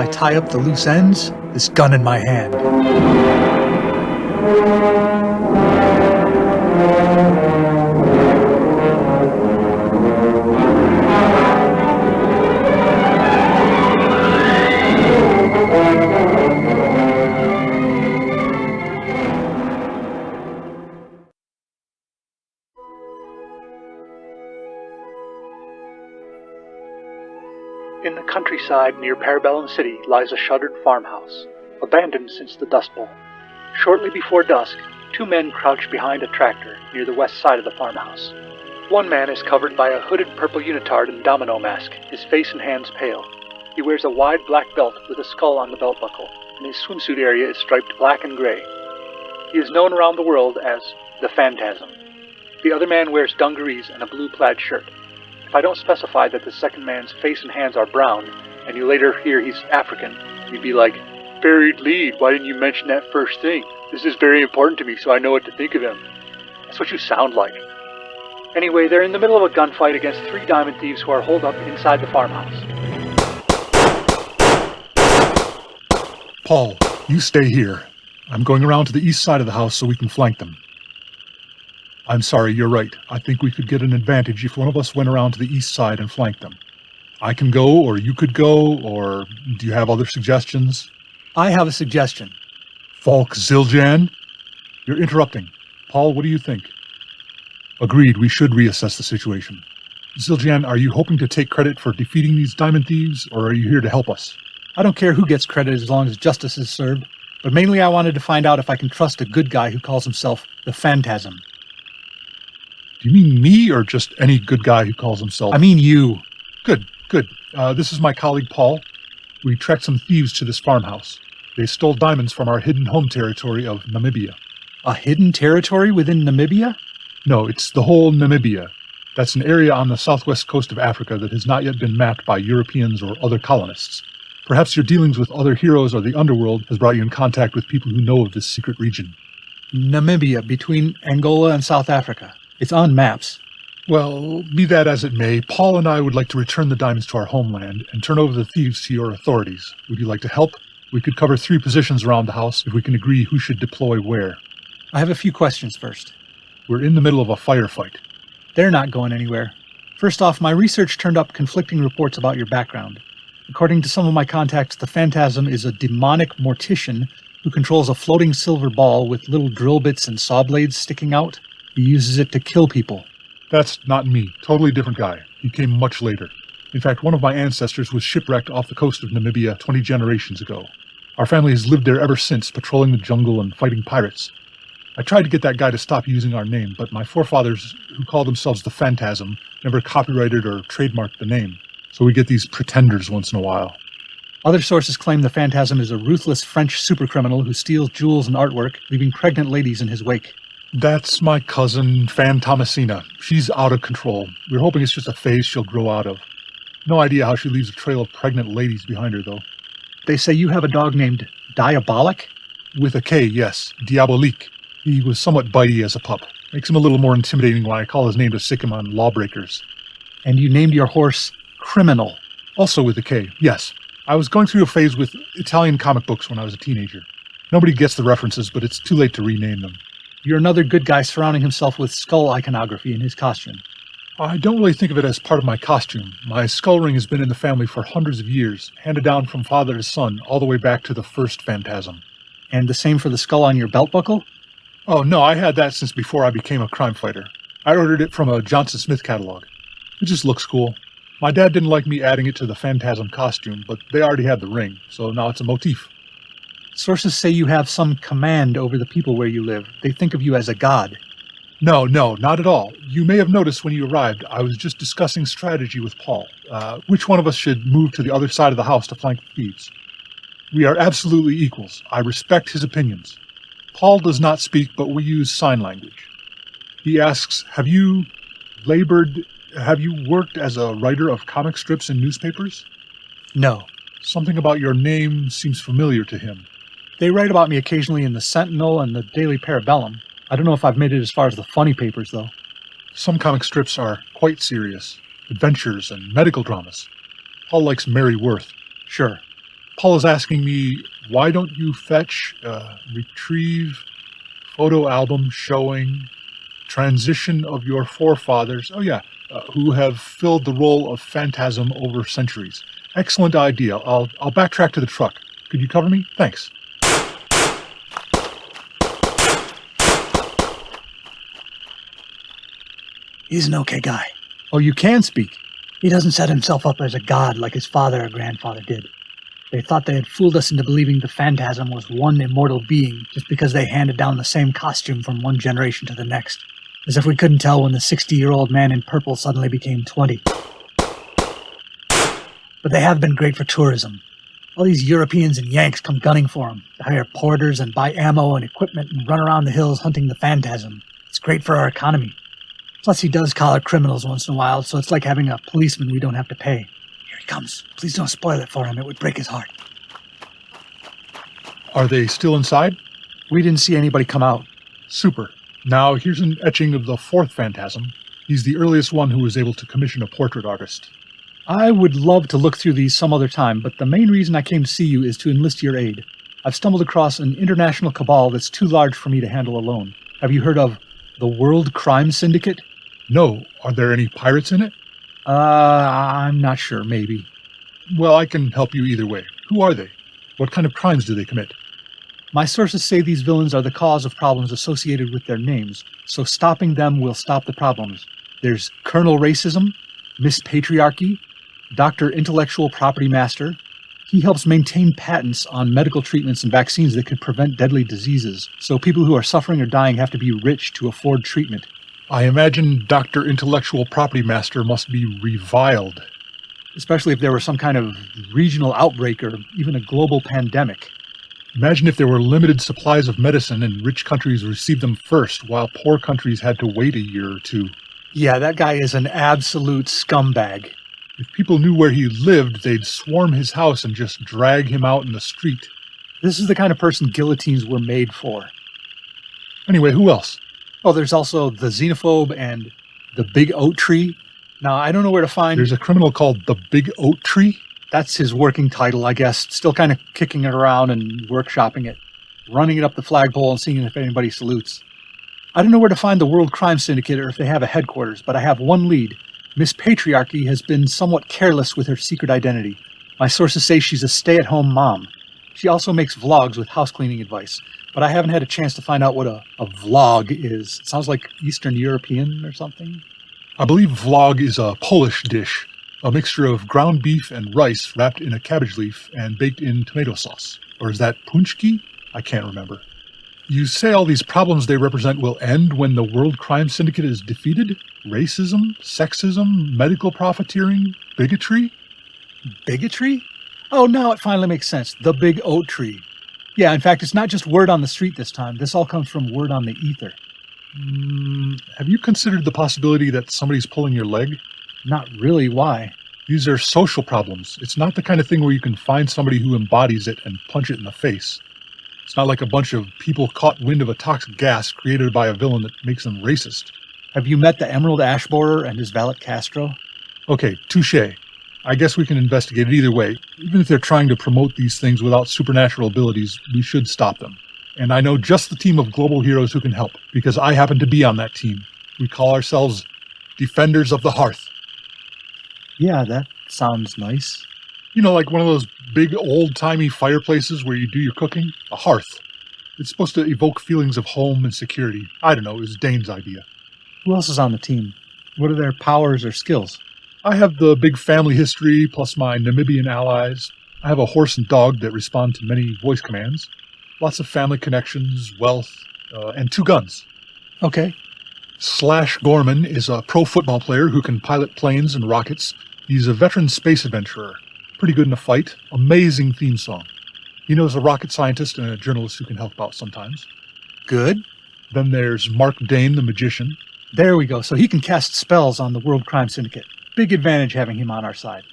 I tie up the loose ends, this gun in my hand. In the countryside near Parabellum City lies a shuttered farmhouse, abandoned since the Dust Bowl. Shortly before dusk, two men crouch behind a tractor near the west side of the farmhouse. One man is covered by a hooded purple unitard and domino mask, his face and hands pale. He wears a wide black belt with a skull on the belt buckle, and his swimsuit area is striped black and gray. He is known around the world as the Phantasm. The other man wears dungarees and a blue plaid shirt. If I don't specify that the second man's face and hands are brown, and you later hear he's African, you'd be like, "Buried lead, why didn't you mention that first thing? This is very important to me, so I know what to think of him." That's what you sound like. Anyway, they're in the middle of a gunfight against three diamond thieves who are holed up inside the farmhouse. Paul, you stay here. I'm going around to the east side of the house so we can flank them. I'm sorry, you're right. I think we could get an advantage if one of us went around to the east side and flanked them. I can go, or you could go, or do you have other suggestions? I have a suggestion. Falk Zildjian? You're interrupting. Paul, what do you think? Agreed, we should reassess the situation. Zildjian, are you hoping to take credit for defeating these diamond thieves, or are you here to help us? I don't care who gets credit as long as justice is served, but mainly I wanted to find out if I can trust a good guy who calls himself the Phantasm. Do you mean me, or just any good guy who calls himself? I mean you. Good. This is my colleague Paul. We tracked some thieves to this farmhouse. They stole diamonds from our hidden home territory of Namibia. A hidden territory within Namibia? No, it's the whole Namibia. That's an area on the southwest coast of Africa that has not yet been mapped by Europeans or other colonists. Perhaps your dealings with other heroes or the underworld has brought you in contact with people who know of this secret region. Namibia, between Angola and South Africa. It's on maps. Well, be that as it may, Paul and I would like to return the diamonds to our homeland and turn over the thieves to your authorities. Would you like to help? We could cover 3 positions around the house if we can agree who should deploy where. I have a few questions first. We're in the middle of a firefight. They're not going anywhere. First off, my research turned up conflicting reports about your background. According to some of my contacts, the Phantasm is a demonic mortician who controls a floating silver ball with little drill bits and saw blades sticking out. He uses it to kill people. That's not me. Totally different guy. He came much later. In fact, one of my ancestors was shipwrecked off the coast of Namibia 20 generations ago. Our family has lived there ever since, patrolling the jungle and fighting pirates. I tried to get that guy to stop using our name, but my forefathers, who called themselves the Phantasm, never copyrighted or trademarked the name. So we get these pretenders once in a while. Other sources claim the Phantasm is a ruthless French supercriminal who steals jewels and artwork, leaving pregnant ladies in his wake. That's my cousin, Fan Thomasina. She's out of control. We're hoping it's just a phase she'll grow out of. No idea how she leaves a trail of pregnant ladies behind her, though. They say you have a dog named Diabolic? With a K, yes. Diabolique. He was somewhat bitey as a pup. Makes him a little more intimidating when I call his name to sick him on lawbreakers. And you named your horse Criminal. Also with a K, yes. I was going through a phase with Italian comic books when I was a teenager. Nobody gets the references, but it's too late to rename them. You're another good guy surrounding himself with skull iconography in his costume. I don't really think of it as part of my costume. My skull ring has been in the family for hundreds of years, handed down from father to son, all the way back to the first Phantasm. And the same for the skull on your belt buckle? Oh, no, I had that since before I became a crime fighter. I ordered it from a Johnson Smith catalog. It just looks cool. My dad didn't like me adding it to the Phantasm costume, but they already had the ring, so now it's a motif. Sources say you have some command over the people where you live. They think of you as a god. No, not at all. You may have noticed when you arrived, I was just discussing strategy with Paul. Which one of us should move to the other side of the house to flank the thieves? We are absolutely equals. I respect his opinions. Paul does not speak, but we use sign language. He asks, have you worked as a writer of comic strips in newspapers? No. Something about your name seems familiar to him. They write about me occasionally in the Sentinel and the Daily Parabellum. I don't know if I've made it as far as the funny papers, though. Some comic strips are quite serious. Adventures and medical dramas. Paul likes Mary Worth. Sure. Paul is asking me, why don't you fetch, retrieve photo album showing transition of your forefathers, who have filled the role of Phantasm over centuries. Excellent idea. I'll backtrack to the truck. Could you cover me? Thanks. He's an okay guy. Oh, you can speak. He doesn't set himself up as a god like his father or grandfather did. They thought they had fooled us into believing the Phantasm was one immortal being just because they handed down the same costume from one generation to the next. As if we couldn't tell when the 60-year-old man in purple suddenly became 20. But they have been great for tourism. All these Europeans and Yanks come gunning for them to hire porters and buy ammo and equipment and run around the hills hunting the Phantasm. It's great for our economy. Plus, he does collar criminals once in a while, so it's like having a policeman we don't have to pay. Here he comes. Please don't spoil it for him. It would break his heart. Are they still inside? We didn't see anybody come out. Super. Now, here's an etching of the fourth Phantasm. He's the earliest one who was able to commission a portrait artist. I would love to look through these some other time, but the main reason I came to see you is to enlist your aid. I've stumbled across an international cabal that's too large for me to handle alone. Have you heard of the World Crime Syndicate? No. Are there any pirates in it? I'm not sure. Maybe. Well, I can help you either way. Who are they? What kind of crimes do they commit? My sources say these villains are the cause of problems associated with their names, so stopping them will stop the problems. There's Colonel Racism, Miss Patriarchy, Dr. Intellectual Property Master. He helps maintain patents on medical treatments and vaccines that could prevent deadly diseases, so people who are suffering or dying have to be rich to afford treatment. I imagine Dr. Intellectual Property Master must be reviled. Especially if there was some kind of regional outbreak or even a global pandemic. Imagine if there were limited supplies of medicine and rich countries received them first, while poor countries had to wait a year or two. Yeah, that guy is an absolute scumbag. If people knew where he lived, they'd swarm his house and just drag him out in the street. This is the kind of person guillotines were made for. Anyway, who else? Oh, there's also the Xenophobe and the Big Oat Tree. Now, I don't know where to find... There's a criminal called the Big Oat Tree? That's his working title, I guess. Still kind of kicking it around and workshopping it. Running it up the flagpole and seeing if anybody salutes. I don't know where to find the World Crime Syndicate or if they have a headquarters, but I have one lead. Miss Patriarchy has been somewhat careless with her secret identity. My sources say she's a stay-at-home mom. She also makes vlogs with house cleaning advice, but I haven't had a chance to find out what a vlog is. It sounds like Eastern European or something. I believe vlog is a Polish dish, a mixture of ground beef and rice wrapped in a cabbage leaf and baked in tomato sauce. Or is that punchki? I can't remember. You say all these problems they represent will end when the World Crime Syndicate is defeated? Racism, sexism, medical profiteering, bigotry? Bigotry? Oh, now it finally makes sense. The Big Oat Tree. Yeah, in fact, it's not just word on the street this time. This all comes from word on the ether. Have you considered the possibility that somebody's pulling your leg? Not really. Why? These are social problems. It's not the kind of thing where you can find somebody who embodies it and punch it in the face. It's not like a bunch of people caught wind of a toxic gas created by a villain that makes them racist. Have you met the Emerald Ash Borer and his valet Castro? Okay, touche. I guess we can investigate it either way. Even if they're trying to promote these things without supernatural abilities, we should stop them. And I know just the team of global heroes who can help, because I happen to be on that team. We call ourselves Defenders of the Hearth. Yeah, that sounds nice. You know, like one of those big old-timey fireplaces where you do your cooking? A hearth. It's supposed to evoke feelings of home and security. I don't know, it was Dane's idea. Who else is on the team? What are their powers or skills? I have the big family history, plus my Namibian allies. I have a horse and dog that respond to many voice commands. Lots of family connections, wealth, and 2 guns. Okay. Slash Gorman is a pro football player who can pilot planes and rockets. He's a veteran space adventurer. Pretty good in a fight. Amazing theme song. He knows a rocket scientist and a journalist who can help out sometimes. Good. Then there's Mark Dane, the magician. There we go. So he can cast spells on the World Crime Syndicate. Big advantage having him on our side.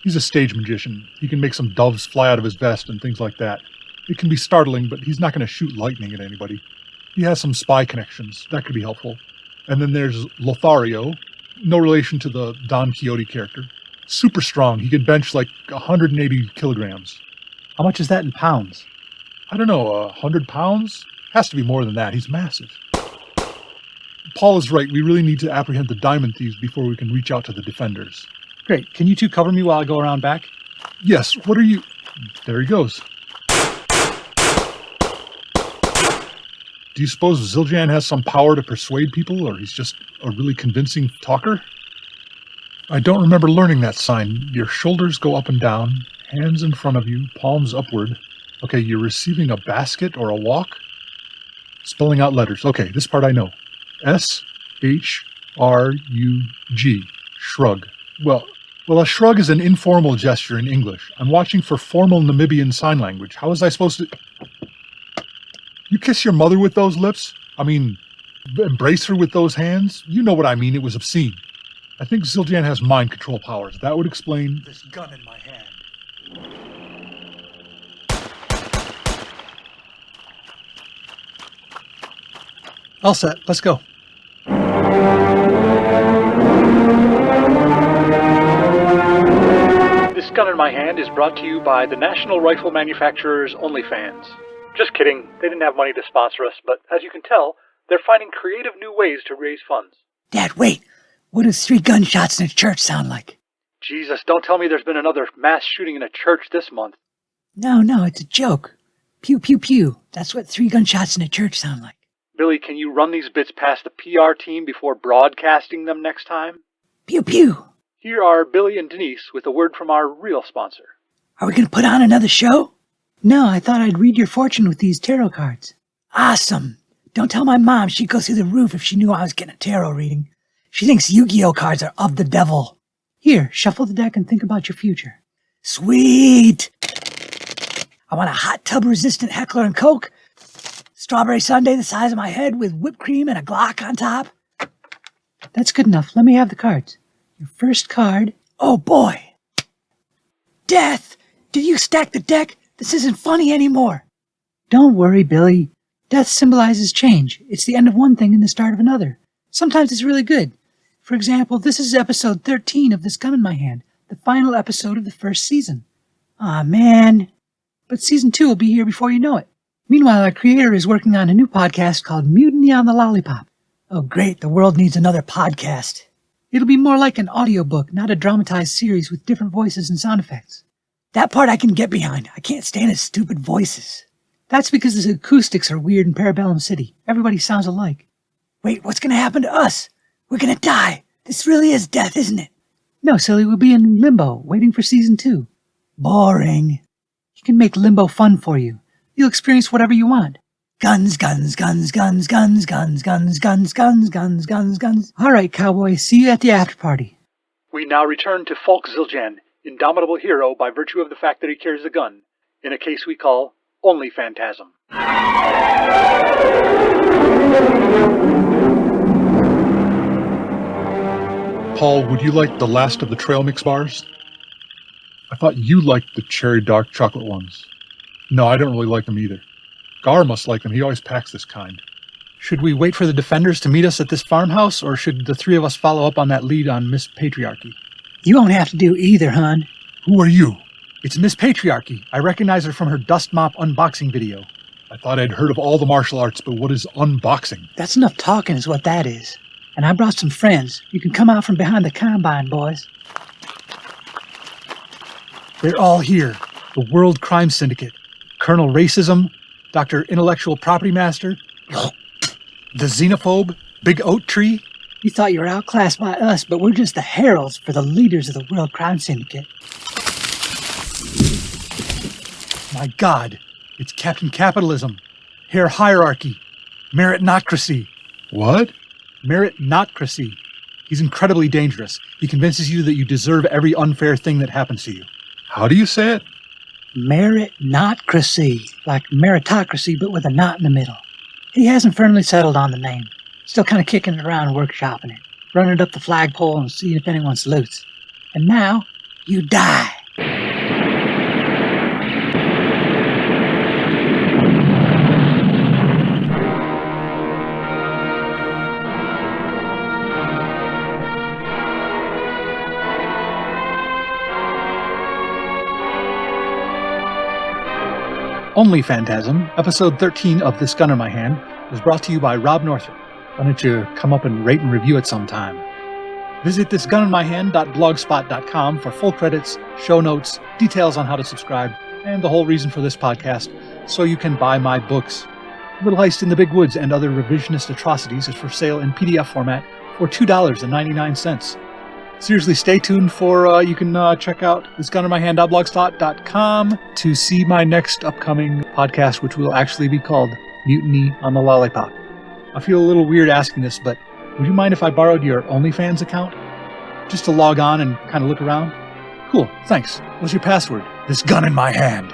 He's a stage magician. He can make some doves fly out of his vest and things like that. It can be startling, but he's not going to shoot lightning at anybody. He has some spy connections. That could be helpful. And then there's Lothario. No relation to the Don Quixote character. Super strong. He can bench like 180 kilograms. How much is that in pounds? I don't know, 100 pounds? Has to be more than that. He's massive. Paul is right. We really need to apprehend the diamond thieves before we can reach out to the defenders. Great. Can you two cover me while I go around back? Yes, what are you... There he goes. Do you suppose Zildjian has some power to persuade people, or he's just a really convincing talker? I don't remember learning that sign. Your shoulders go up and down, hands in front of you, palms upward. Okay, you're receiving a basket or a walk? Spelling out letters. Okay, this part I know. S-H-R-U-G. Shrug. Well, a shrug is an informal gesture in English. I'm watching for formal Namibian Sign Language. How was I supposed to... You kiss your mother with those lips? I mean, embrace her with those hands? You know what I mean. It was obscene. I think Zildjian has mind control powers. That would explain... This gun in my hand. All set. Let's go. This gun in my hand is brought to you by the national rifle manufacturers OnlyPhantasm. Just kidding, they didn't have money to sponsor us, but as you can tell, they're finding creative new ways to raise funds. Dad, wait! What does 3 gunshots in a church sound like? Jesus, don't tell me there's been another mass shooting in a church this month. No, it's a joke. Pew, pew, pew. That's what 3 gunshots in a church sound like. Billy, can you run these bits past the PR team before broadcasting them next time? Pew, pew. Here are Billy and Denise with a word from our real sponsor. Are we going to put on another show? No, I thought I'd read your fortune with these tarot cards. Awesome. Don't tell my mom. She'd go through the roof if she knew I was getting a tarot reading. She thinks Yu-Gi-Oh cards are of the devil. Here, shuffle the deck and think about your future. Sweet! I want a hot tub-resistant heckler and Coke, strawberry sundae the size of my head with whipped cream and a Glock on top. That's good enough. Let me have the cards. Your first card. Oh, boy. Death! Did you stack the deck? This isn't funny anymore. Don't worry, Billy. Death symbolizes change. It's the end of one thing and the start of another. Sometimes it's really good. For example, this is episode 13 of This Gun in My Hand, the final episode of the first season. Aw, man. But season 2 will be here before you know it. Meanwhile, our creator is working on a new podcast called Mutiny on the Lollipop. Oh, great. The world needs another podcast. It'll be more like an audiobook, not a dramatized series with different voices and sound effects. That part I can get behind. I can't stand his stupid voices. That's because the acoustics are weird in Parabellum City. Everybody sounds alike. Wait, what's going to happen to us? We're going to die. This really is death, isn't it? No, silly, we'll be in limbo, waiting for season 2. Boring. You can make limbo fun for you. You'll experience whatever you want. Guns, guns, guns, guns, guns, guns, guns, guns, guns, guns, guns, guns. All right, cowboy, see you at the after party. We now return to Falk Zildjian, indomitable hero by virtue of the fact that he carries a gun, in a case we call OnlyPhantasm. Paul, would you like the last of the trail mix bars? I thought you liked the cherry dark chocolate ones. No, I don't really like them either. Gar must like them. He always packs this kind. Should we wait for the defenders to meet us at this farmhouse, or should the 3 of us follow up on that lead on Miss Patriarchy? You won't have to do either, hon. Who are you? It's Miss Patriarchy. I recognize her from her dust mop unboxing video. I thought I'd heard of all the martial arts, but what is unboxing? That's enough talking is what that is. And I brought some friends. You can come out from behind the combine, boys. They're all here. The World Crime Syndicate, Colonel Racism, Dr. Intellectual Property Master, the Xenophobe, Big Oat Tree. You thought you were outclassed by us, but we're just the heralds for the leaders of the World Crime Syndicate. My God, it's Captain Capitalism, Hair Hierarchy, Meritocracy. What? Meritocracy. He's incredibly dangerous. He convinces you that you deserve every unfair thing that happens to you. How do you say it? Meritocracy, like meritocracy, but with a knot in the middle. He hasn't firmly settled on the name. Still kind of kicking it around and workshopping it, running it up the flagpole and seeing if anyone's loose. And now, you die. OnlyPhantasm, episode 13 of This Gun in My Hand, was brought to you by Rob Northrop. Why don't you come up and rate and review it sometime? Visit thisguninmyhand.blogspot.com for full credits, show notes, details on how to subscribe, and the whole reason for this podcast, so you can buy my books. Little Heist in the Big Woods and Other Revisionist Atrocities is for sale in PDF format for $2.99. Seriously, stay tuned for, you can check out thisguninmyhand.blogspot.com to see my next upcoming podcast, which will actually be called Mutiny on the Lollipop. I feel a little weird asking this, but would you mind if I borrowed your OnlyFans account? Just to log on and kind of look around? Cool, thanks. What's your password? This gun in my hand.